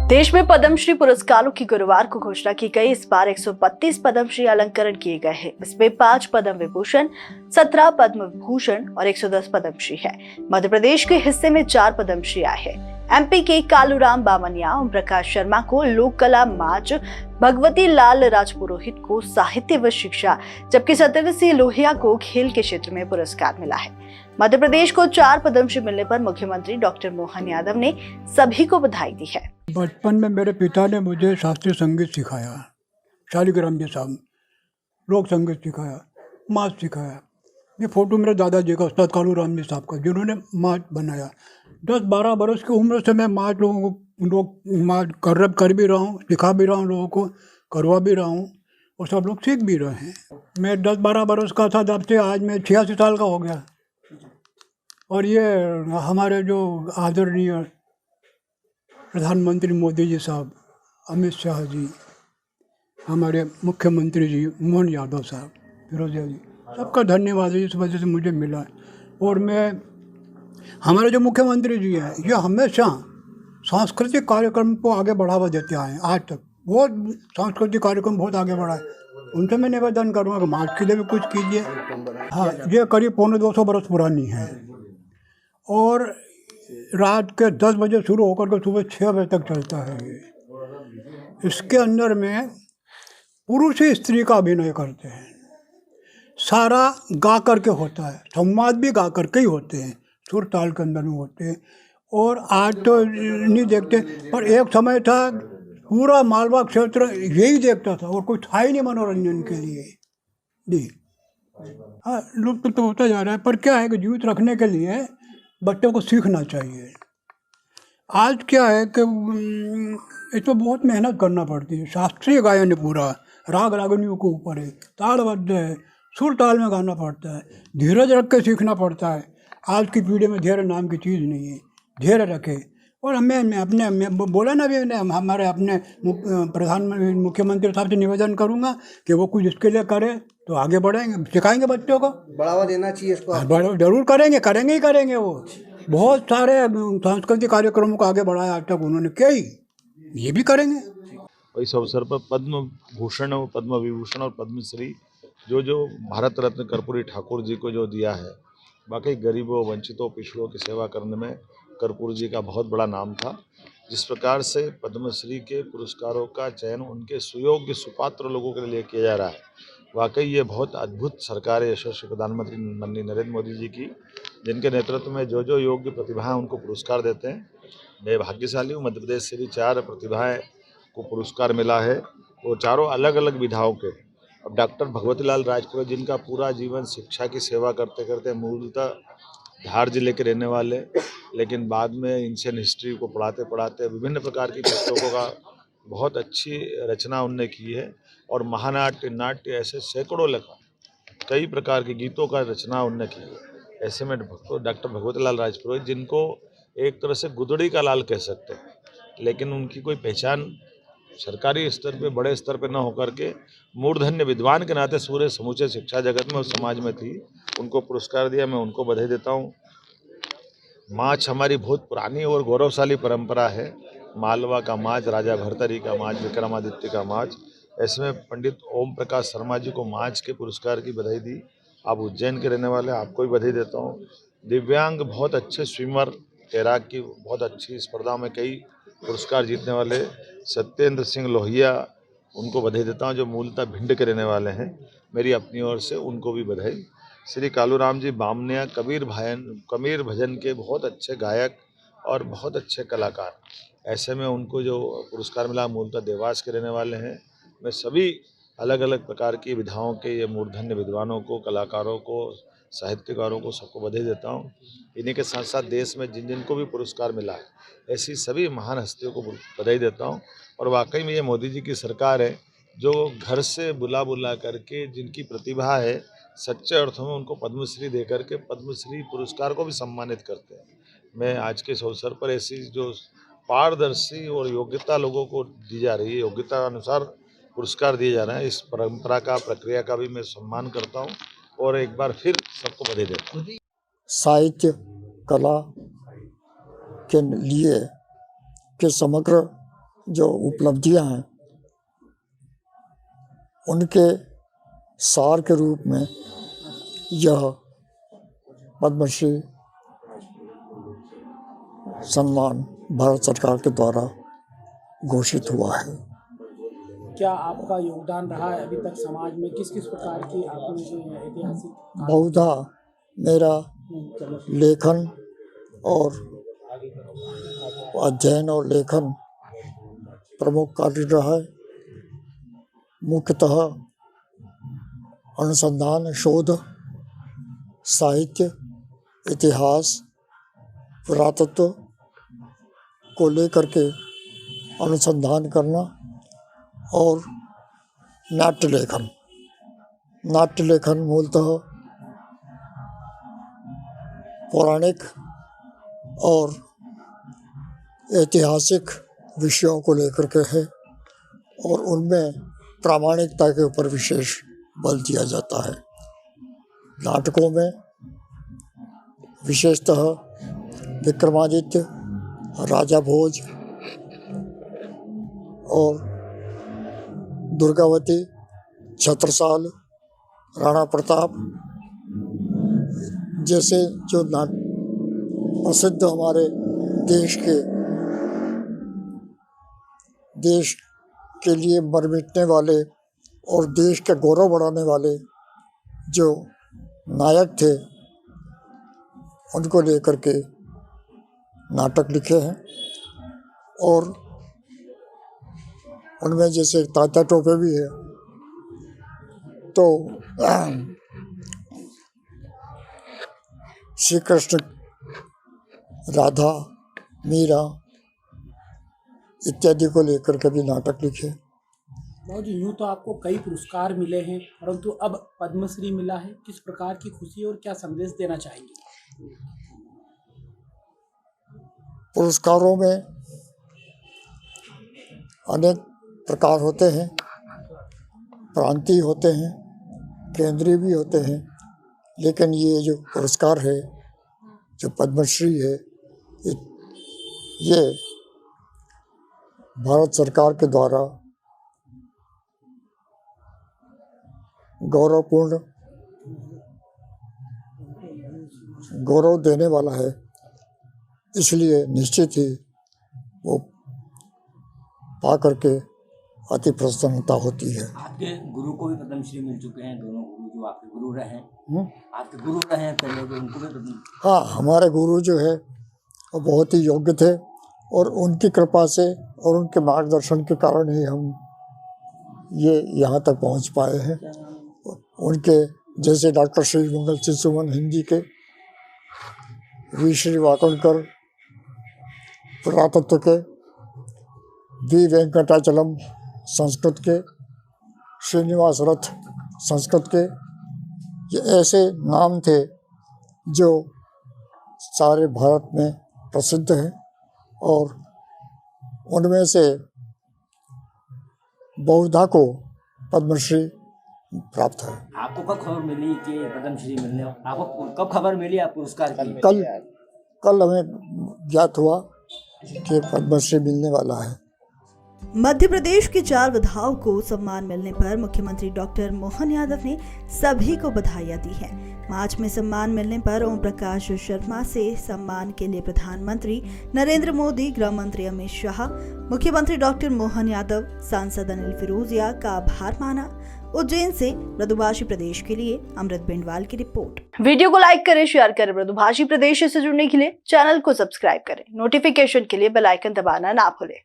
देश में पद्मश्री पुरस्कारों की गुरुवार को घोषणा की गई। इस बार 132 पद्मश्री अलंकरण किए गए हैं। इसमें 5 पद्म विभूषण, 17 पद्म विभूषण और 110 पद्मश्री है। मध्य प्रदेश के हिस्से में 4 पद्मश्री आए हैं। एमपी के कालूराम बामनिया, ओम प्रकाश शर्मा को लोक कला माच, भगवती लाल राजपुरोहित को साहित्य व शिक्षा, जबकि सत्यव्रत सिंह लोहिया को खेल के क्षेत्र में पुरस्कार मिला है। मध्य प्रदेश को 4 पद्मश्री मिलने पर मुख्यमंत्री डॉक्टर मोहन यादव ने सभी को बधाई दी है। बचपन में मेरे पिता ने मुझे शास्त्रीय संगीत सिखाया, शालिग्राम जी साहब, लोक संगीत सिखाया, माच सिखाया। ये फोटो मेरे दादाजी का, उस्ताद कालूराम जी साहब का, जिन्होंने माच बनाया। 10-12 बरस की उम्र से मैं माच माच कर भी रहा हूँ, सिखा भी रहा हूँ, लोगों को करवा भी रहा हूँ और सब लोग सीख भी रहे हैं। मैं 10-12 बरस का था जब से आज मैं 86 साल का हो गया। और ये हमारे जो आदरणीय प्रधानमंत्री मोदी जी साहब, अमित शाह जी, हमारे मुख्यमंत्री जी मोहन यादव साहब, फिरोजिया जी, सबका धन्यवाद है। इस वजह से मुझे मिला। और मैं, हमारे जो मुख्यमंत्री जी हैं, ये हमेशा सांस्कृतिक कार्यक्रम को आगे बढ़ावा देते आए हैं। आज तक बहुत सांस्कृतिक कार्यक्रम बहुत आगे बढ़ा है। उनसे मैं निवेदन करूँगा कि माच के लिए भी कुछ कीजिए। हाँ, ये करीब 250 बरस पुरानी है और रात के 10 बजे शुरू होकर के सुबह 6 बजे तक चलता है। ये इसके अंदर में पुरुष ही स्त्री का अभिनय करते हैं। सारा गा करके होता है, संवाद भी गा करके ही होते हैं, सुर ताल के अंदर में होते हैं। और आज तो नहीं देखते, पर एक समय था पूरा मालवा क्षेत्र यही देखता था और कोई था ही नहीं मनोरंजन के लिए जी। हाँ, लुप्त तो होता जा रहा है, पर क्या है कि जीवित रखने के लिए बच्चों को सीखना चाहिए। आज क्या है कि इसमें बहुत मेहनत करना पड़ती है। शास्त्रीय गायन है, पूरा राग रागनियों के ऊपर है, ताड़बद्ध है, सुर ताल में गाना पड़ता है, धीरज रख के सीखना पड़ता है। आज की पीढ़ी में धैर्य नाम की चीज़ नहीं है, धैर्य रखे। और मैं बोला ना भी, हमारे अपने प्रधानमंत्री मुख्यमंत्री साहब से निवेदन करूँगा कि वो कुछ इसके लिए करे तो आगे बढ़ेंगे, सिखाएंगे बच्चों को, बढ़ावा देना चाहिए इसको। जरूर करेंगे ही करेंगे। वो बहुत सारे सांस्कृतिक कार्यक्रमों को आगे बढ़ाया आज तक उन्होंने, क्या ही ये भी करेंगे। इस अवसर पर पद्म भूषण और पद्म विभूषण और पद्मश्री जो भारत रत्न कर्पूरी ठाकुर जी को जो दिया है, वाकई गरीबों, वंचितों, पिछड़ों की सेवा करने में कर्पूर जी का बहुत बड़ा नाम था। जिस प्रकार से पद्मश्री के पुरस्कारों का चयन उनके सुयोग्य सुपात्र लोगों के लिए किया जा रहा है, वाकई ये बहुत अद्भुत सरकार है यशस्वी प्रधानमंत्री माननीय नरेंद्र मोदी जी की, जिनके नेतृत्व में जो योग्य प्रतिभाएं उनको पुरस्कार देते हैं। मैं भाग्यशाली हूँ, मध्य प्रदेश से भी 4 प्रतिभाएं को पुरस्कार मिला है, वो चारों अलग अलग विधाओं के। अब डॉक्टर भगवती लाल राजपुरोहित, जिनका पूरा जीवन शिक्षा की सेवा करते करते, मूलतः धार जिले के रहने वाले, लेकिन बाद में इंडियन हिस्ट्री को पढ़ाते पढ़ाते विभिन्न प्रकार की पुस्तकों का बहुत अच्छी रचना उनने की है। और महानाट्य, नाट्य, ऐसे सैकड़ों लेखा कई प्रकार के गीतों का रचना उनने की है। ऐसे में डॉक्टर भगवती लाल राजपुरोहित, जिनको एक तरह से गुदड़ी का लाल कह सकते हैं, लेकिन उनकी कोई पहचान सरकारी स्तर पे, बड़े स्तर पे न होकर के मूर्धन्य विद्वान के नाते सूर्य समूचे शिक्षा जगत में और समाज में थी, उनको पुरस्कार दिया। मैं उनको बधाई देता हूँ। माच हमारी बहुत पुरानी और गौरवशाली परंपरा है। मालवा का माच, राजा भर्तरी का माच, विक्रमादित्य का माच। ऐसे में पंडित ओम प्रकाश शर्मा जी को माच के पुरस्कार की बधाई दी। आप उज्जैन के रहने वाले, आपको भी बधाई देता हूँ। दिव्यांग बहुत अच्छे स्विमर, तैराक की बहुत अच्छी स्पर्धा में कई पुरस्कार जीतने वाले सत्येंद्र सिंह लोहिया, उनको बधाई देता हूँ, जो मूलतः भिंड के रहने वाले हैं। मेरी अपनी ओर से उनको भी बधाई। श्री कालूराम जी बामनिया कबीर भजन के बहुत अच्छे गायक और बहुत अच्छे कलाकार। ऐसे में उनको जो पुरस्कार मिला, मूलतः देवास के रहने वाले हैं। मैं सभी अलग अलग प्रकार की विधाओं के ये मूर्धन्य विद्वानों को, कलाकारों को, साहित्यकारों को, सबको बधाई देता हूँ। इन्हीं के साथ साथ देश में जिन जिनको भी पुरस्कार मिला है, ऐसी सभी महान हस्तियों को बधाई देता हूँ। और वाकई में ये मोदी जी की सरकार है, जो घर से बुला करके जिनकी प्रतिभा है, सच्चे अर्थों में उनको पद्मश्री दे करके पद्मश्री पुरस्कार को भी सम्मानित करते हैं। मैं आज के इस अवसर पर ऐसी जो पारदर्शी और योग्यता लोगों को दी जा रही है, योग्यता अनुसार पुरस्कार दिए जा रहे हैं, इस परंपरा का, प्रक्रिया का भी मैं सम्मान करता हूँ और एक बार फिर सबको बधाई देता हूँ। साहित्य, कला के लिए के समग्र जो उपलब्धियां हैं उनके सार के रूप में यह पद्मश्री सम्मान भारत सरकार के द्वारा घोषित हुआ है। क्या आपका योगदान रहा है अभी तक समाज में? किस किस प्रकार की आपने ऐतिहासिक बहुधा मेरा लेखन और अध्ययन और लेखन प्रमुख कार्य रहा है। मुख्यतः अनुसंधान, शोध, साहित्य, इतिहास, पुरातत्व को लेकर के अनुसंधान करना और नाट्य लेखन। नाट्य लेखन मूलतः पौराणिक और ऐतिहासिक विषयों को लेकर के है और उनमें प्रामाणिकता के ऊपर विशेष बल दिया जाता है। नाटकों में विशेषतः विक्रमादित्य, राजा भोज और दुर्गावती, छत्रसाल, राणा प्रताप जैसे जो प्रसिद्ध हमारे देश के लिए मर मिटने वाले और देश के गौरव बढ़ाने वाले जो नायक थे उनको लेकर के नाटक लिखे हैं। और उनमें जैसे तात्या टोपे भी है, तो श्री कृष्ण, राधा, मीरा इत्यादि को लेकर के भी नाटक लिखे। जी, यूँ तो आपको कई पुरस्कार मिले हैं, परंतु अब पद्मश्री मिला है। किस प्रकार की खुशी और क्या संदेश देना चाहेंगे? पुरस्कारों में अनेक प्रकार होते हैं, प्रांतीय होते हैं, केंद्रीय भी होते हैं, लेकिन ये जो पुरस्कार है, जो पद्मश्री है, ये भारत सरकार के द्वारा गौरवपूर्ण गौरव देने वाला है, इसलिए निश्चित ही वो पा करके अति प्रसन्नता होती है। आपके गुरु को भी पद्मश्री मिल चुके हैं, दोनों गुरु जो आपके गुरु रहे हैं, आपके गुरु रहे हैं पहले, जो उनको भी हाँ, हमारे गुरु जो है वो बहुत ही योग्य थे और उनकी कृपा से और उनके मार्गदर्शन के कारण ही हम ये यहाँ तक पहुँच पाए हैं। उनके जैसे डॉक्टर श्री मंगल सिंह सुमन हिंदी के, वी श्री वाकणकर पुरातत्व के, वी वेंकटाचलम संस्कृत के, श्रीनिवास रथ संस्कृत के, ये ऐसे नाम थे जो सारे भारत में प्रसिद्ध हैं और उनमें से बहुधा को पद्मश्री प्राप्त है। आपको कब खबर मिली कि पद्मश्री मिलने? आपको कब खबर मिली आप पुरस्कार की? कल हमें ज्ञात हुआ कि पद्मश्री मिलने वाला है। मध्य प्रदेश के 4 विधाओं को सम्मान मिलने पर मुख्यमंत्री डॉक्टर मोहन यादव ने सभी को बधाइयां दी हैं। मार्च में सम्मान मिलने पर ओम प्रकाश शर्मा से सम्मान के लिए प्रधानमंत्री नरेंद्र मोदी, गृह मंत्री अमित शाह, मुख्यमंत्री डॉक्टर मोहन यादव, सांसद अनिल फिरोजिया का आभार माना। उज्जैन से मृदुभाषी प्रदेश के लिए अमृत बेंडवाल की रिपोर्ट। वीडियो को लाइक करें, शेयर करें। मृदुभाषी प्रदेश से जुड़ने के लिए चैनल को सब्सक्राइब करें। नोटिफिकेशन के लिए बेल आइकन दबाना ना भूलें।